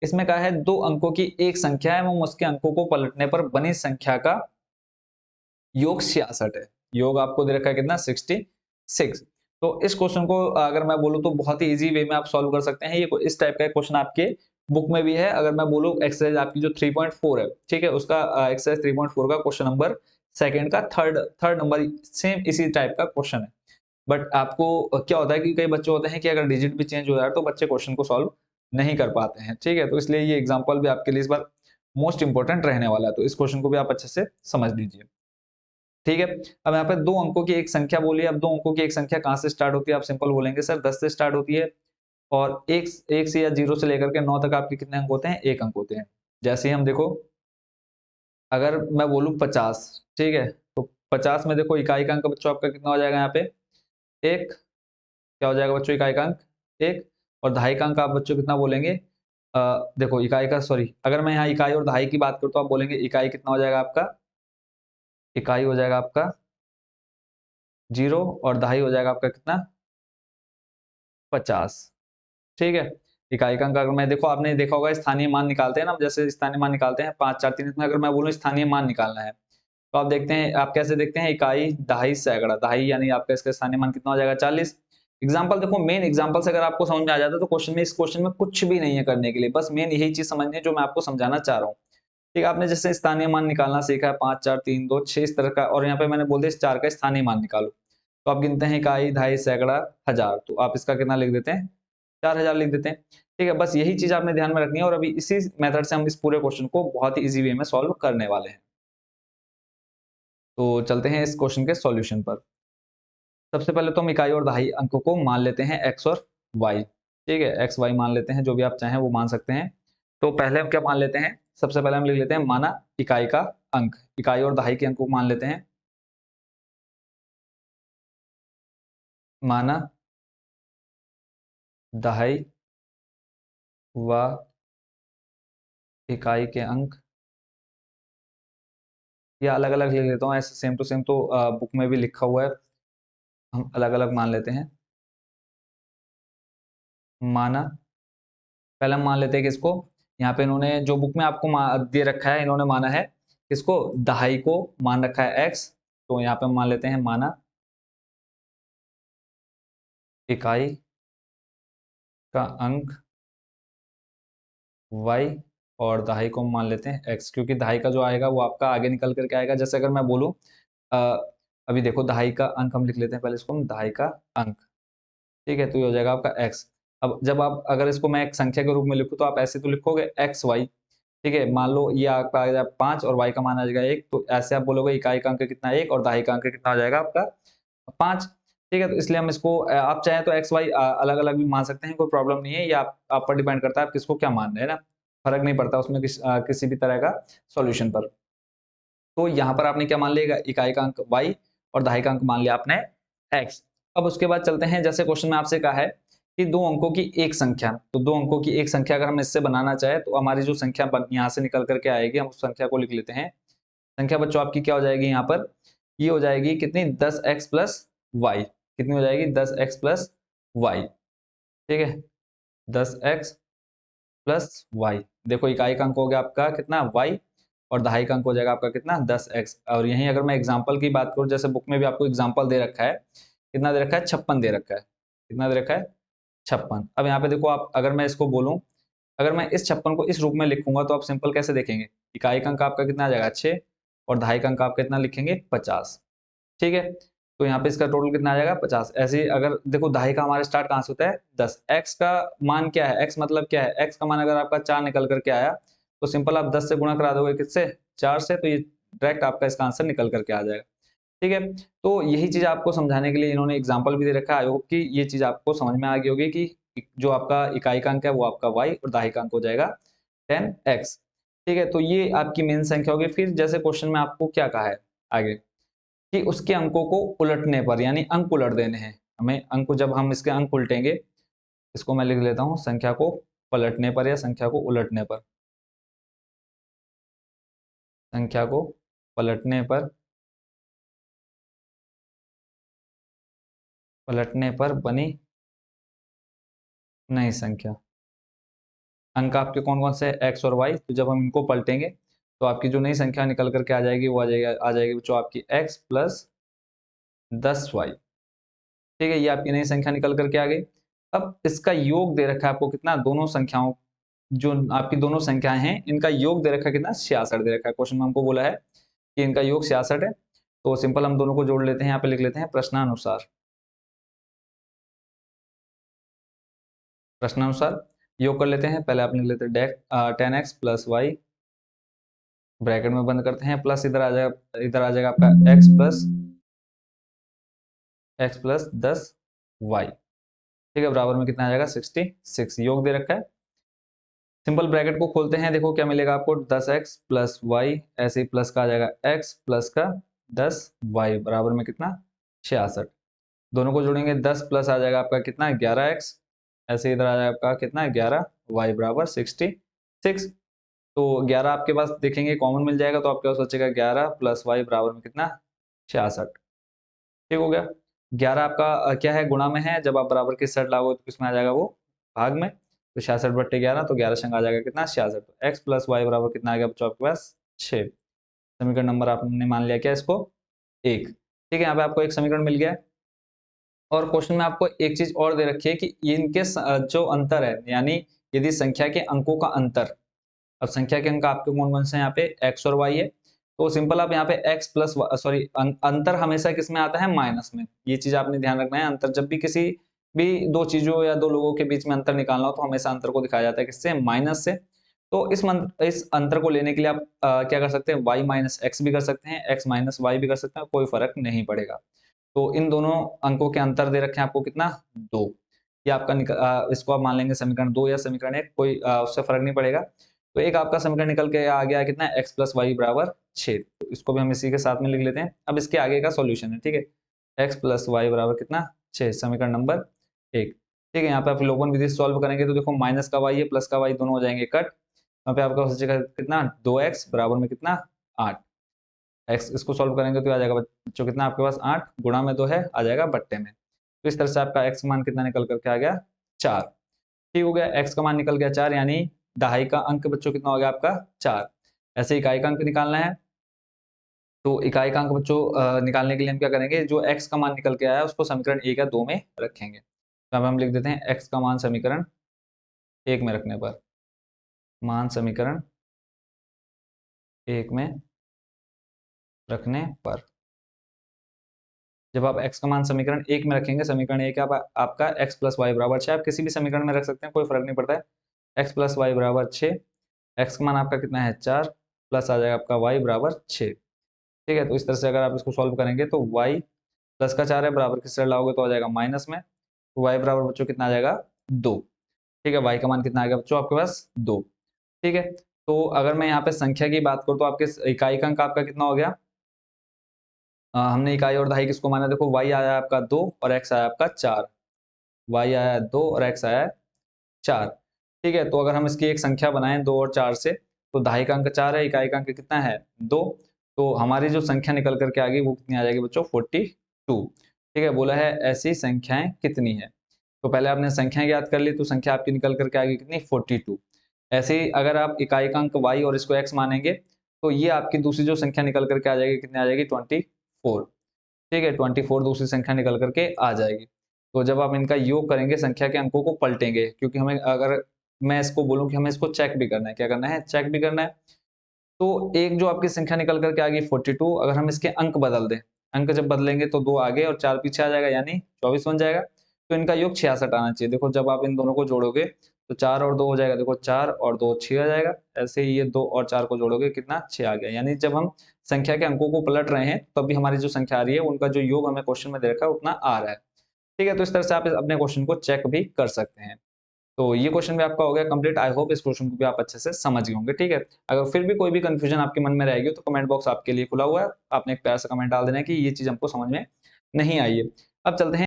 इसमें कहा है दो अंकों की एक संख्या है एवं उसके अंकों को पलटने पर बनी संख्या का योग 66 है। योग आपको दे रखा है कितना 66। तो इस क्वेश्चन को अगर मैं बोलूं तो बहुत ही इजी वे में आप सॉल्व कर सकते हैं। ये इस टाइप का क्वेश्चन आपके बुक में भी है। अगर मैं बोलूं एक्सरसाइज आपकी जो 3.4 है, ठीक है, उसका एक्सरसाइज 3.4 का क्वेश्चन नंबर सेकंड का थर्ड थर्ड नंबर सेम इसी टाइप का क्वेश्चन है। बट आपको क्या होता है कि कई बच्चे होते हैं कि अगर डिजिट भी चेंज हो जाए तो बच्चे क्वेश्चन को सॉल्व नहीं कर पाते हैं, ठीक है। तो इसलिए ये एग्जांपल भी आपके लिए इस बार मोस्ट इंपॉर्टेंट रहने वाला है, तो इस क्वेश्चन को भी आप अच्छे से समझ लीजिए, ठीक है। अब यहाँ पे दो अंकों की एक संख्या बोली है। अब दो अंकों की एक संख्या कहाँ से स्टार्ट होती है? आप सिंपल बोलेंगे सर 10 से स्टार्ट होती है, और एक एक से या 0 से लेकर के 9 तक आपके कितने अंक होते हैं? 1 अंक होते हैं। जैसे ही हम देखो, अगर मैं बोलूँ 50, ठीक है, तो 50 में देखो इकाई का अंक बच्चों आपका कितना हो जाएगा यहाँ पे? 1। क्या हो जाएगा बच्चों इकाई का अंक? 1। और दहाई का अंक आप बच्चों कितना बोलेंगे? देखो इकाई का, सॉरी, अगर मैं यहाँ इकाई और दहाई की बात करूँ तो आप बोलेंगे इकाई कितना हो जाएगा आपका? इकाई हो जाएगा आपका 0, और दहाई हो जाएगा आपका कितना? 50, ठीक है। इकाई का अंक अगर मैं देखो, आपने देखा होगा स्थानीय मान निकालते हैं ना, जैसे स्थानीय मान निकालते हैं 5 4 3 में, अगर मैं बोलूँ स्थानीय मान निकालना है तो आप देखते हैं, आप कैसे देखते हैं? इकाई दहाई सैकड़ा, दहाई यानी आपका इसका स्थानीय मान कितना हो जाएगा? 40। एग्जाम्पल देखो, मेन एग्जाम्पल से अगर आपको समझ में आ जाता है तो क्वेश्चन में, इस क्वेश्चन में कुछ भी नहीं है करने के लिए, बस मेन यही चीज समझनी है जो मैं आपको समझाना चाह रहा हूँ। ठीक है, आपने जैसे स्थानीय मान निकालना सीखा है 5 4 3 2 6 इस तरह का, और यहाँ पे मैंने बोल दिया इस 4 का स्थानीय मान निकालो, तो आप गिनते हैं इकाई दहाई सैकड़ा हजार, तो आप इसका कितना लिख देते हैं? 4000 लिख देते हैं। ठीक है, बस यही चीज आपने ध्यान में रखनी है, और अभी इसी मेथड से हम इस पूरे क्वेश्चन को बहुत ही इजी वे में सॉल्व करने वाले हैं। तो चलते हैं इस क्वेश्चन के सॉल्यूशन पर। सबसे पहले तो हम इकाई और दहाई अंकों को मान लेते हैं x और y, ठीक है, x y मान लेते हैं, जो भी आप चाहें वो मान सकते हैं। तो पहले हम क्या मान लेते हैं? सबसे पहले हम लिख लेते हैं माना इकाई का अंक, इकाई और दहाई के अंक को मान लेते हैं। माना दहाई व इकाई के अंक, या अलग अलग लिख लेता हूँ, ऐसे सेम टू सेम तो बुक में भी लिखा हुआ है, हम अलग अलग मान लेते हैं। माना, पहले हम मान लेते हैं कि इसको, यहाँ पे इन्होंने जो बुक में आपको दे रखा है, इन्होंने माना है इसको दहाई को मान रखा है x, तो यहाँ पे हम मान लेते हैं माना इकाई का अंक y, और दहाई को हम मान लेते हैं x, क्योंकि दहाई का जो आएगा वो आपका आगे निकल करके आएगा। जैसे अगर मैं बोलूँ अभी देखो दहाई का अंक हम लिख लेते हैं, पहले इसको हम दहाई का अंक, ठीक है, तो ये हो जाएगा आपका x। अब जब आप अगर इसको मैं एक संख्या के रूप में लिखूं तो आप ऐसे तो लिखोगे एक्स वाई, ठीक है, मान लो ये आपका आ जाएगा 5 और y का मान आ जाएगा 1, तो ऐसे आप बोलोगे इकाई का अंक कितना 1 और दहाई का अंक कितना हो जाएगा आपका 5, ठीक है। तो इसलिए हम इसको आप चाहें तो एक्स वाई अलग अलग भी मान सकते हैं, कोई प्रॉब्लम नहीं है, ये आप पर डिपेंड करता है आप किसको क्या मान रहे हैं ना, फर्क नहीं पड़ता उसमें किसी भी तरह का सॉल्यूशन पर। तो यहाँ पर आपने क्या मान लिया? इकाई का अंक y और दहाई का अंक मान लिया आपने x। अब उसके बाद चलते हैं, जैसे क्वेश्चन में आपसे कहा है कि दो अंकों की एक संख्या, तो दो अंकों की एक संख्या अगर हम इससे बनाना चाहे तो हमारी जो संख्या यहाँ से निकल करके आएगी, हम उस संख्या को लिख लेते हैं। संख्या बच्चों आपकी क्या हो जाएगी यहाँ पर? ये हो जाएगी कितनी? 10x plus Y. कितनी हो जाएगी? 10x प्लस वाई, ठीक है, 10x प्लस वाई। देखो इकाई का अंक हो गया आपका कितना? y, और दहाई का अंक हो जाएगा आपका कितना? 10x। और यहीं अगर मैं एग्जांपल की बात करूं, जैसे बुक में भी आपको एग्जांपल दे रखा है, कितना दे रखा है? 56 दे रखा है। कितना दे रखा है? 56। अब यहाँ पे देखो, आप अगर मैं इसको बोलूं, अगर मैं इस 56 को इस रूप में लिखूंगा तो आप सिंपल कैसे देखेंगे? इकाई का अंक आपका कितना आ जाएगा? 6, और दहाई का अंक आप कितना लिखेंगे? 50, ठीक है। तो यहाँ पे इसका टोटल कितना आ जाएगा? 50। ऐसे ही अगर देखो दहाई का हमारा स्टार्ट कहाँ से होता है? 10। x का मान क्या है? x मतलब क्या है? x का मान अगर आपका 4 निकल करके आया तो सिंपल आप 10 से गुणा करा दोगे, किससे? 4 से, तो ये डायरेक्ट आपका इसका आंसर निकल करके आ जाएगा, ठीक है। तो यही चीज आपको समझाने के लिए इन्होंने एग्जाम्पल भी दे रखा है। आई होप कि ये चीज आपको समझ में आ गई होगी कि जो आपका इकाई का अंक है वो आपका y और दहाई का अंक हो जाएगा 10x, ठीक है। तो ये आपकी मेन संख्या होगी। फिर जैसे क्वेश्चन में आपको क्या कहा है आगे, कि उसके अंकों को उलटने पर, यानी अंक उलट देने हैं हमें। अंक, जब हम इसके अंक उल्टेंगे, इसको मैं लिख लेता हूं संख्या को पलटने पर या संख्या को उलटने पर। संख्या को पलटने पर, पलटने पर बनी नई संख्या। अंक आपके कौन कौन से हैं, एक्स और वाई। तो जब हम इनको पलटेंगे तो आपकी जो नई संख्या निकल करके आ जाएगी वो आ जाएगी बच्चों आपकी एक्स प्लस 10y। ठीक है, ये आपकी नई संख्या निकल करके आ गई। अब इसका योग दे रखा है आपको कितना, दोनों संख्याओं, जो आपकी दोनों संख्याएं हैं इनका योग दे रखा है कितना, 66 दे रखा है। क्वेश्चन में हमको बोला है कि इनका योग 66 है। तो सिंपल हम दोनों को जोड़ लेते हैं, यहाँ पे लिख लेते हैं प्रश्नानुसार। प्रश्नानुसार योग कर लेते हैं। पहले आप लिख लेते हैं 10x प्लस वाई, ब्रैकेट में बंद करते हैं, प्लस इधर आ जाएगा आपका x प्लस 10y। ठीक है, बराबर में कितना आ जाएगा 66, योग दे रखा है। सिंपल ब्रैकेट को खोलते हैं, देखो क्या मिलेगा आपको, 10x प्लस वाई, ऐसे ही प्लस का आ जाएगा x प्लस का 10y बराबर में कितना 66। दोनों को जोड़ेंगे 10 प्लस आ जाएगा आपका कितना 11x, ऐसे इधर आ जाएगा आपका कितना 11y बराबर 66। तो 11 आपके पास देखेंगे कॉमन मिल जाएगा, तो आपके पास बचेगा 11 प्लस वाई बराबर में कितना 66। ठीक हो गया। 11 आपका क्या है, गुणा में है, जब आप बराबर की सेट लागोगे तो किसमें आ जाएगा वो, भाग में। तो 66/11, तो 11 संग आ जाएगा कितना 66। तो x प्लस वाई बराबर कितना आ गया बच्चों आपके पास 6। समीकरण नंबर आपने मान लिया क्या इसको, 1। ठीक है, यहाँ पे आपको एक समीकरण मिल गया है। और क्वेश्चन में आपको एक चीज और दे रखी है कि इनके जो अंतर है, यानी यदि संख्या के अंकों का अंतर, अब संख्या के अंक आपके कौन कौन से हैं यहाँ पे, x और y है। तो सिंपल आप यहाँ पे x प्लस, सॉरी, अंतर हमेशा किस में आता है, माइनस में। ये चीज आपने ध्यान रखना है, अंतर जब भी किसी भी दो चीजों या दो लोगों के बीच में अंतर निकालना हो तो हमेशा अंतर को दिखाया जाता है किससे, माइनस से। तो इस अंतर को लेने के लिए आप क्या कर सकते हैं, y माइनस एक्स भी कर सकते हैं, x माइनस वाई भी कर सकते हैं, कोई फर्क नहीं पड़ेगा। तो इन दोनों अंकों के अंतर दे रखे हैं आपको कितना, 2। ये आपका इसको आप मान लेंगे समीकरण 2 या समीकरण 1, कोई उससे फर्क नहीं पड़ेगा। तो एक आपका समीकरण निकल के आ गया कितना, x प्लस वाई बराबर 6। तो इसको भी हम इसी के साथ में लिख लेते हैं। अब इसके आगे का सॉल्यूशन है, ठीक है, x प्लस वाई बराबर कितना 6, समीकरण नंबर 1। ठीक है, यहाँ पे आप लोगन विधि सॉल्व करेंगे तो देखो माइनस का y है, प्लस का y, दोनों हो जाएंगे कट। यहाँ पे आपका बचेगा कितना, 2x बराबर में कितना 8। x इसको सॉल्व करेंगे तो आ जाएगा बच्चों कितना आपके पास 8, गुणा में 2 है, आ जाएगा बट्टे में। तो इस तरह से आपका x मान कितना निकल करके आ गया 4। ठीक हो गया, x का मान निकल गया 4, यानी दहाई का अंक बच्चों कितना हो गया आपका 4। ऐसे इकाई का अंक निकालना है। तो इकाई का अंक बच्चों निकालने के लिए हम क्या करेंगे, जो x का मान निकल के आया उसको समीकरण 1 या 2 में रखेंगे। तो अब हम लिख देते हैं x का मान समीकरण 1 में रखने पर, मान समीकरण 1 में रखने पर, जब आप x का मान समीकरण 1 में रखेंगे, समीकरण 1 आपका x प्लस वाई बराबर 6, आप किसी भी समीकरण में रख सकते हैं, कोई फर्क नहीं पड़ता है। x प्लस वाई बराबर 6, x का मान आपका कितना है 4, प्लस आ जाएगा आपका y बराबर 6। ठीक है, तो इस तरह से अगर आप इसको सॉल्व करेंगे तो y प्लस का 4 है, बराबर किस तरह लाओगे तो आ जाएगा माइनस में। तो y बराबर बच्चों कितना आ जाएगा 2। ठीक है, y का मान कितना आ गया बच्चों आपके पास 2। ठीक है, तो अगर मैं यहाँ पे संख्या की बात करूँ तो आपके इकाई का अंक आपका कितना हो गया, हमने इकाई और दहाई किसको माना, देखो y आया आपका 2 और x आया आपका 4, y आया 2 और x आया 4। ठीक है, तो अगर हम इसकी एक संख्या बनाएं 2 और 4 से, तो दहाई का अंक 4 है, इकाई का अंक कितना है 2। तो हमारी जो संख्या निकल करके आ गई वो कितनी आ जाएगी बच्चों 42। ठीक है, बोला है ऐसी संख्याएं कितनी है। तो पहले आपने संख्याएं याद कर ली, तो संख्या आपकी निकल करके आ गई कितनी 42। ऐसे ही अगर आप इकाई का अंक y और इसको x मानेंगे तो ये आपकी दूसरी जो संख्या निकल करके आ जाएगी कितनी आ जाएगी 24। ठीक है, 24 दूसरी संख्या निकल करके आ जाएगी। तो जब आप इनका योग करेंगे, संख्या के अंकों को पलटेंगे, क्योंकि हमें, अगर मैं इसको बोलूं कि हमें इसको चेक भी करना है, क्या करना है, चेक भी करना है। तो एक जो आपकी संख्या निकल करके आ गई 42, अगर हम इसके अंक बदल दें, अंक जब बदलेंगे तो 2 आगे और 4 पीछे आ जाएगा, यानी 24 बन जाएगा। तो इनका योग 66 आना चाहिए। देखो जब आप इन दोनों को जोड़ोगे तो 4 और 2 हो जाएगा, देखो 4 और 2 6 आ जाएगा। ऐसे ही ये 2 और 4 को जोड़ोगे कितना 6 आ गया। यानी जब हम संख्या के अंकों को पलट रहे हैं तब भी हमारी जो संख्या आ रही है उनका जो योग हमें क्वेश्चन में दे रखा है उतना आ रहा है। ठीक है, तो इस तरह से आप अपने क्वेश्चन को चेक भी कर सकते हैं। तो ये क्वेश्चन भी आपका हो गया कंप्लीट। आई होप इस क्वेश्चन को भी आप अच्छे से समझ गए होंगे। ठीक है, अगर फिर भी कोई भी कंफ्यूजन आपके मन में रहेगी तो कमेंट बॉक्स आपके लिए खुला हुआ है, आपने एक प्यारा सा कमेंट डाल देना है कि ये चीज हमको समझ में नहीं आई है। अब चलते हैं